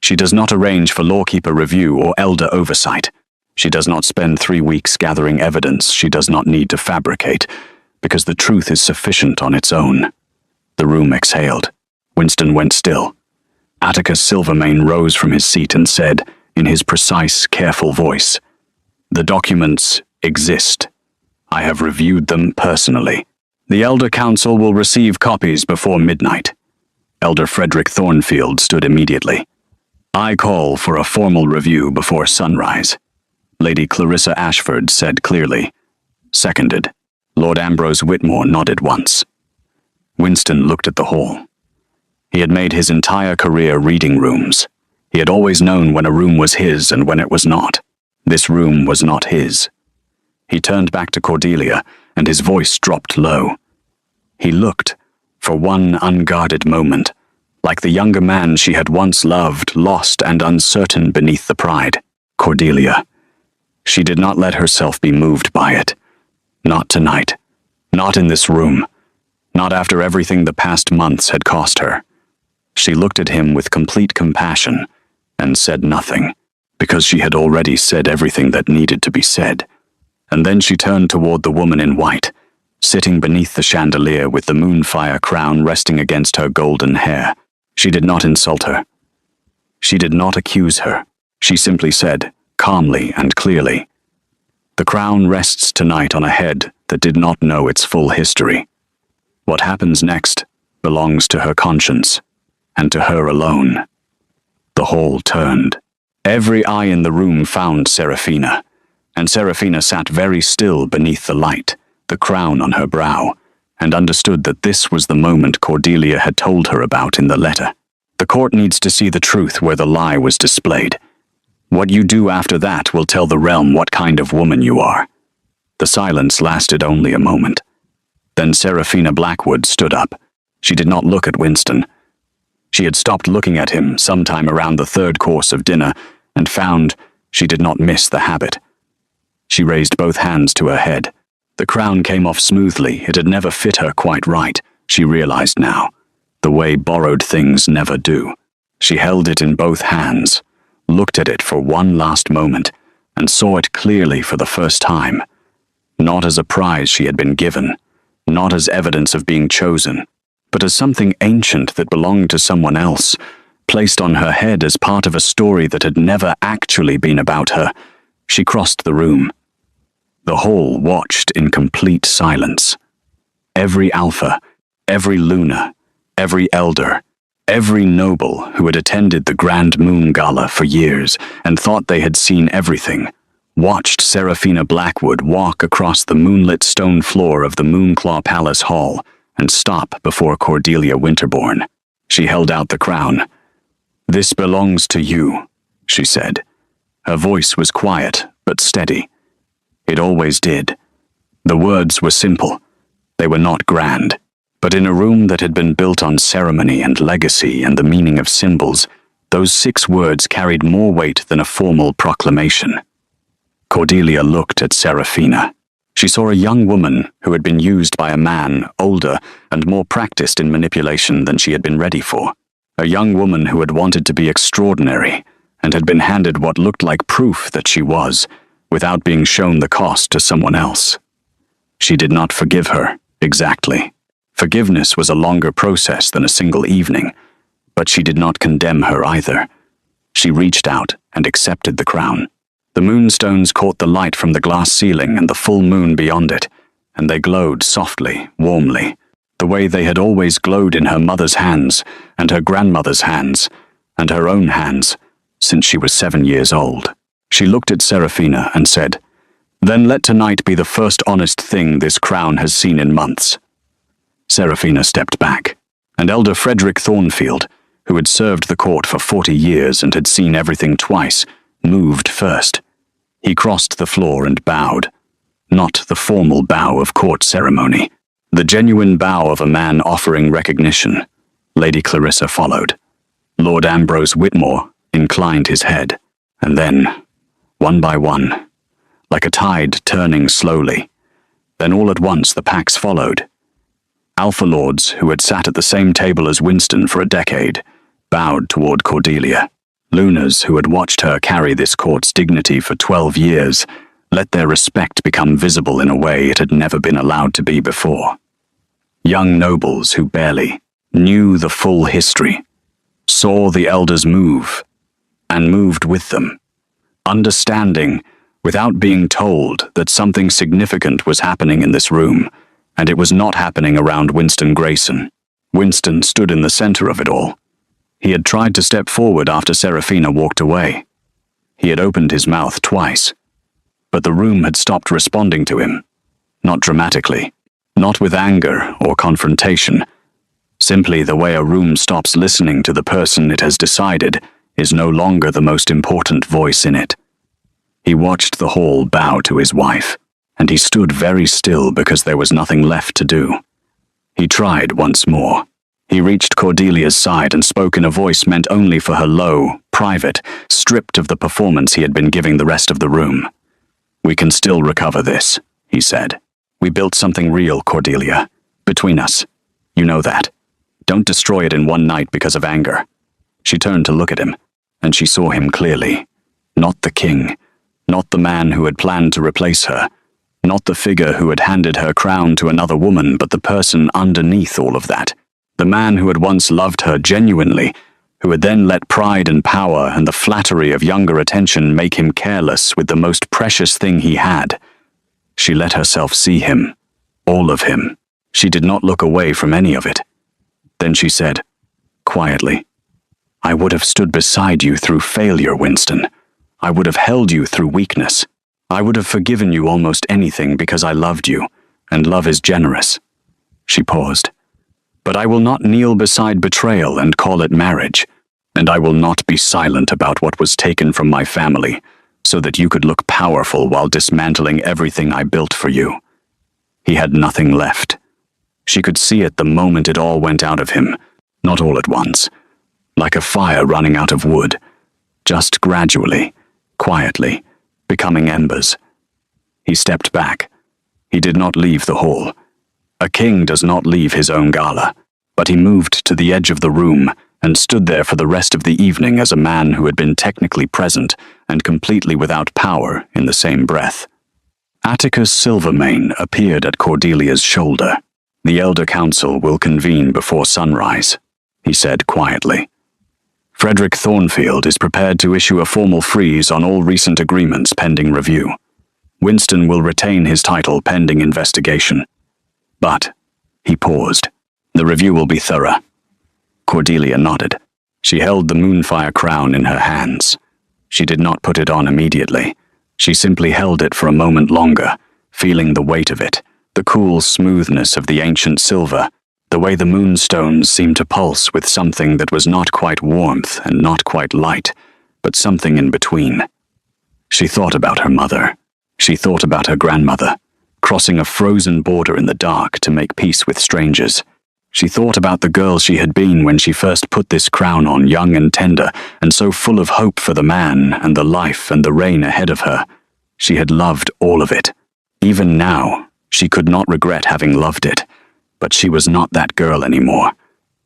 She does not arrange for lawkeeper review or elder oversight. She does not spend 3 weeks gathering evidence she does not need to fabricate, because the truth is sufficient on its own. The room exhaled. Winston went still. Atticus Silvermane rose from his seat and said, in his precise, careful voice, The documents exist. I have reviewed them personally. The Elder Council will receive copies before midnight. Elder Frederick Thornfield stood immediately. I call for a formal review before sunrise. Lady Clarissa Ashford said clearly. Seconded. Lord Ambrose Whitmore nodded once. Winston looked at the hall. He had made his entire career reading rooms. He had always known when a room was his and when it was not. This room was not his. He turned back to Cordelia, and his voice dropped low. He looked, for one unguarded moment, like the younger man she had once loved, lost and uncertain beneath the pride. Cordelia. She did not let herself be moved by it. Not tonight. Not in this room. Not after everything the past months had cost her. She looked at him with complete compassion and said nothing, because she had already said everything that needed to be said. And then she turned toward the woman in white, sitting beneath the chandelier with the moonfire crown resting against her golden hair. She did not insult her. She did not accuse her. She simply said, calmly and clearly, The crown rests tonight on a head that did not know its full history. What happens next belongs to her conscience, and to her alone. The hall turned. Every eye in the room found Serafina, and Serafina sat very still beneath the light, the crown on her brow, and understood that this was the moment Cordelia had told her about in the letter. The court needs to see the truth where the lie was displayed. What you do after that will tell the realm what kind of woman you are. The silence lasted only a moment. Then Serafina Blackwood stood up. She did not look at Winston. She had stopped looking at him sometime around the third course of dinner and found she did not miss the habit. She raised both hands to her head. The crown came off smoothly. It had never fit her quite right, she realized now, the way borrowed things never do. She held it in both hands, looked at it for one last moment, and saw it clearly for the first time. Not as a prize she had been given, not as evidence of being chosen, but as something ancient that belonged to someone else, placed on her head as part of a story that had never actually been about her. She crossed the room. The hall watched in complete silence. Every Alpha, every Luna, every Elder, every noble who had attended the Grand Moon Gala for years and thought they had seen everything, watched Serafina Blackwood walk across the moonlit stone floor of the Moonclaw Palace Hall and stop before Cordelia Winterbourne. She held out the crown. "This belongs to you," she said. Her voice was quiet, but steady. It always did. The words were simple. They were not grand. But in a room that had been built on ceremony and legacy and the meaning of symbols, those 6 words carried more weight than a formal proclamation. Cordelia looked at Serafina. She saw a young woman who had been used by a man older and more practiced in manipulation than she had been ready for. A young woman who had wanted to be extraordinary and had been handed what looked like proof that she was, without being shown the cost to someone else. She did not forgive her, exactly. Forgiveness was a longer process than a single evening, but she did not condemn her either. She reached out and accepted the crown. The moonstones caught the light from the glass ceiling and the full moon beyond it, and they glowed softly, warmly, the way they had always glowed in her mother's hands, and her grandmother's hands, and her own hands, since she was 7 years old. She looked at Serafina and said, "Then let tonight be the first honest thing this crown has seen in months." Serafina stepped back, and Elder Frederick Thornfield, who had served the court for 40 years and had seen everything twice, moved first. He crossed the floor and bowed. Not the formal bow of court ceremony, the genuine bow of a man offering recognition. Lady Clarissa followed. Lord Ambrose Whitmore inclined his head, and then, one by one, like a tide turning slowly, then all at once the packs followed. Alpha Lords, who had sat at the same table as Winston for a decade, bowed toward Cordelia. Lunars, who had watched her carry this court's dignity for 12 years, let their respect become visible in a way it had never been allowed to be before. Young nobles who barely knew the full history, saw the elders move, and moved with them, understanding, without being told, that something significant was happening in this room, and it was not happening around Winston Grayson. Winston stood in the center of it all. He had tried to step forward after Serafina walked away. He had opened his mouth twice, but the room had stopped responding to him. Not dramatically, not with anger or confrontation. Simply the way a room stops listening to the person it has decided is no longer the most important voice in it. He watched the hall bow to his wife, and he stood very still because there was nothing left to do. He tried once more. He reached Cordelia's side and spoke in a voice meant only for her low, private, stripped of the performance he had been giving the rest of the room. "We can still recover this," he said. "We built something real, Cordelia. Between us. You know that. Don't destroy it in one night because of anger." She turned to look at him, and she saw him clearly. Not the king. Not the man who had planned to replace her. Not the figure who had handed her crown to another woman, but the person underneath all of that. The man who had once loved her genuinely, who had then let pride and power and the flattery of younger attention make him careless with the most precious thing he had. She let herself see him. All of him. She did not look away from any of it. Then she said, quietly, "I would have stood beside you through failure, Winston. I would have held you through weakness. I would have forgiven you almost anything because I loved you, and love is generous." She paused. "But I will not kneel beside betrayal and call it marriage, and I will not be silent about what was taken from my family, so that you could look powerful while dismantling everything I built for you." He had nothing left. She could see it the moment it all went out of him, not all at once, like a fire running out of wood, just gradually, quietly, becoming embers. He stepped back. He did not leave the hall. A king does not leave his own gala, but he moved to the edge of the room and stood there for the rest of the evening as a man who had been technically present and completely without power in the same breath. Atticus Silvermane appeared at Cordelia's shoulder. "The Elder Council will convene before sunrise," he said quietly. "Frederick Thornfield is prepared to issue a formal freeze on all recent agreements pending review. Winston will retain his title pending investigation. But," he paused, "the review will be thorough." Cordelia nodded. She held the moonfire crown in her hands. She did not put it on immediately. She simply held it for a moment longer, feeling the weight of it, the cool smoothness of the ancient silver, The way the moonstones seemed to pulse with something that was not quite warmth and not quite light, but something in between. She thought about her mother. She thought about her grandmother, crossing a frozen border in the dark to make peace with strangers. She thought about the girl she had been when she first put this crown on, young and tender, and so full of hope for the man and the life and the reign ahead of her. She had loved all of it. Even now, she could not regret having loved it. But she was not that girl anymore.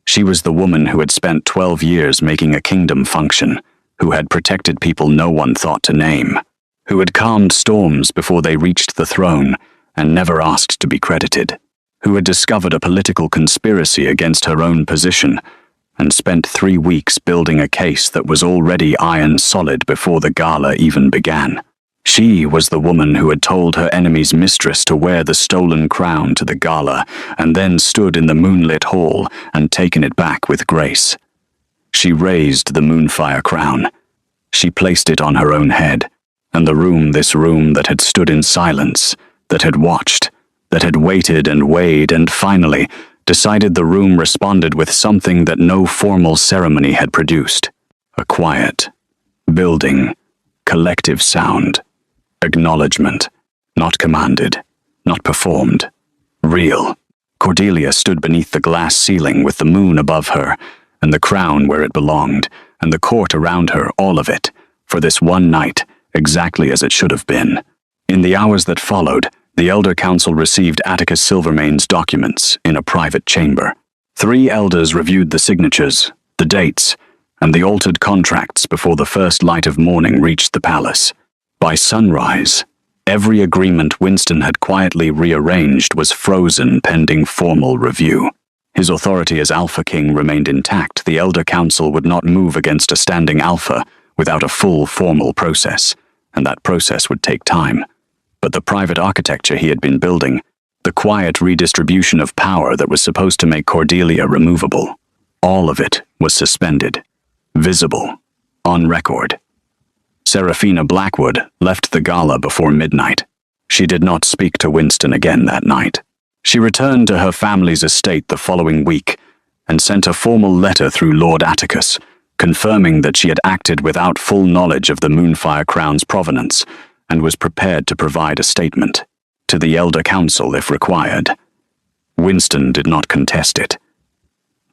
She was the woman who had spent 12 years making a kingdom function, who had protected people no one thought to name, who had calmed storms before they reached the throne and never asked to be credited, who had discovered a political conspiracy against her own position and spent 3 weeks building a case that was already iron solid before the gala even began. She was the woman who had told her enemy's mistress to wear the stolen crown to the gala and then stood in the moonlit hall and taken it back with grace. She raised the moonfire crown. She placed it on her own head, and this room that had stood in silence, that had watched, that had waited and weighed and finally decided the room responded with something that no formal ceremony had produced. A quiet, building, collective sound. Acknowledgement, not commanded, not performed. Real. Cordelia stood beneath the glass ceiling with the moon above her, and the crown where it belonged, and the court around her, all of it, for this one night, exactly as it should have been. In the hours that followed, the Elder Council received Atticus Silvermane's documents in a private chamber. 3 elders reviewed the signatures, the dates, and the altered contracts before the first light of morning reached the palace. By sunrise, every agreement Winston had quietly rearranged was frozen pending formal review. His authority as Alpha King remained intact. The Elder Council would not move against a standing Alpha without a full formal process, and that process would take time. But the private architecture he had been building, the quiet redistribution of power that was supposed to make Cordelia removable, all of it was suspended, visible, on record. Seraphina Blackwood left the gala before midnight. She did not speak to Winston again that night. She returned to her family's estate the following week and sent a formal letter through Lord Atticus, confirming that she had acted without full knowledge of the Moonfire Crown's provenance and was prepared to provide a statement to the Elder Council if required. Winston did not contest it.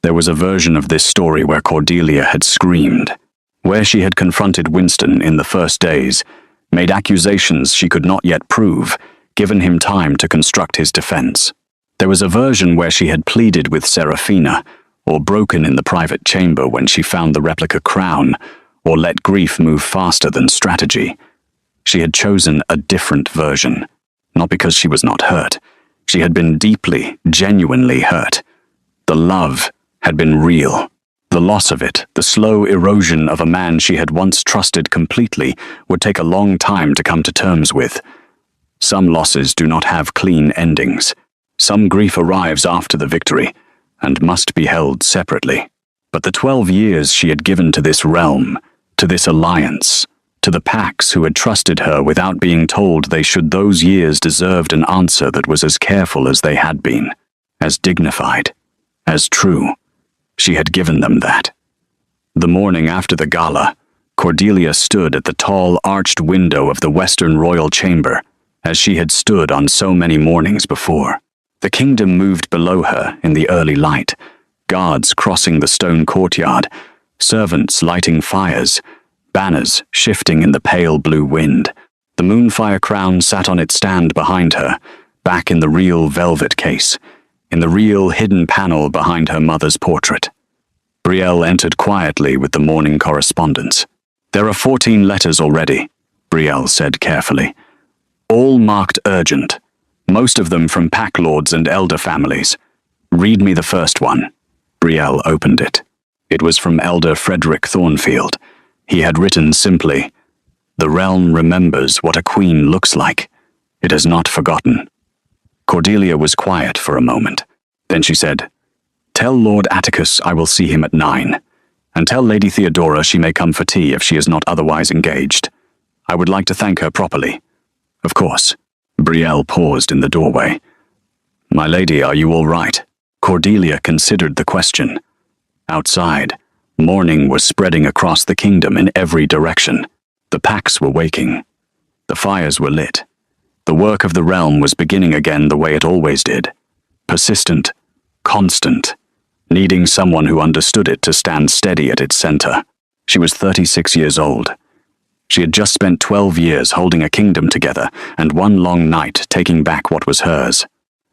There was a version of this story where Cordelia had screamed, where she had confronted Winston in the first days, made accusations she could not yet prove, given him time to construct his defense. There was a version where she had pleaded with Seraphina, or broken in the private chamber when she found the replica crown, or let grief move faster than strategy. She had chosen a different version, not because she was not hurt. She had been deeply, genuinely hurt. The love had been real. The loss of it, the slow erosion of a man she had once trusted completely, would take a long time to come to terms with. Some losses do not have clean endings. Some grief arrives after the victory, and must be held separately. But the 12 years she had given to this realm, to this alliance, to the Pax who had trusted her without being told those years deserved an answer that was as careful as they had been, as dignified, as true. She had given them that. The morning after the gala, Cordelia stood at the tall arched window of the Western Royal Chamber, as she had stood on so many mornings before. The kingdom moved below her in the early light, guards crossing the stone courtyard, servants lighting fires, banners shifting in the pale blue wind. The Moonfire Crown sat on its stand behind her, back in the real velvet case, in the real hidden panel behind her mother's portrait. Brielle entered quietly with the morning correspondence. "There are 14 letters already," Brielle said carefully. "All marked urgent, most of them from pack lords and elder families. Read me the first one." Brielle opened it. It was from Elder Frederick Thornfield. He had written simply, "The realm remembers what a queen looks like. It has not forgotten." Cordelia was quiet for a moment. Then she said, "Tell Lord Atticus I will see him at 9, and tell Lady Theodora she may come for tea if she is not otherwise engaged. I would like to thank her properly. Of course." Brielle paused in the doorway. "My lady, are you all right?" Cordelia considered the question. Outside, morning was spreading across the kingdom in every direction. The packs were waking. The fires were lit. The work of the realm was beginning again the way it always did. Persistent, constant, needing someone who understood it to stand steady at its center. She was 36 years old. She had just spent 12 years holding a kingdom together and one long night taking back what was hers.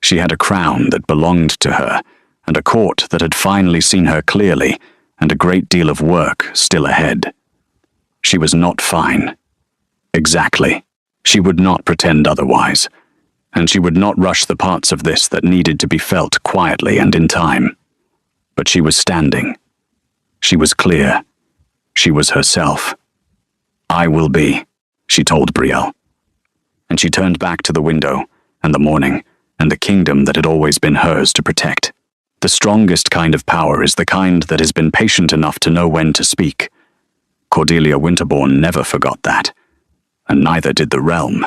She had a crown that belonged to her, and a court that had finally seen her clearly, and a great deal of work still ahead. She was not fine. Exactly. She would not pretend otherwise, and she would not rush the parts of this that needed to be felt quietly and in time. But she was standing. She was clear. She was herself. "I will be," she told Brielle. And she turned back to the window, and the morning, and the kingdom that had always been hers to protect. The strongest kind of power is the kind that has been patient enough to know when to speak. Cordelia Winterbourne never forgot that, and neither did the realm.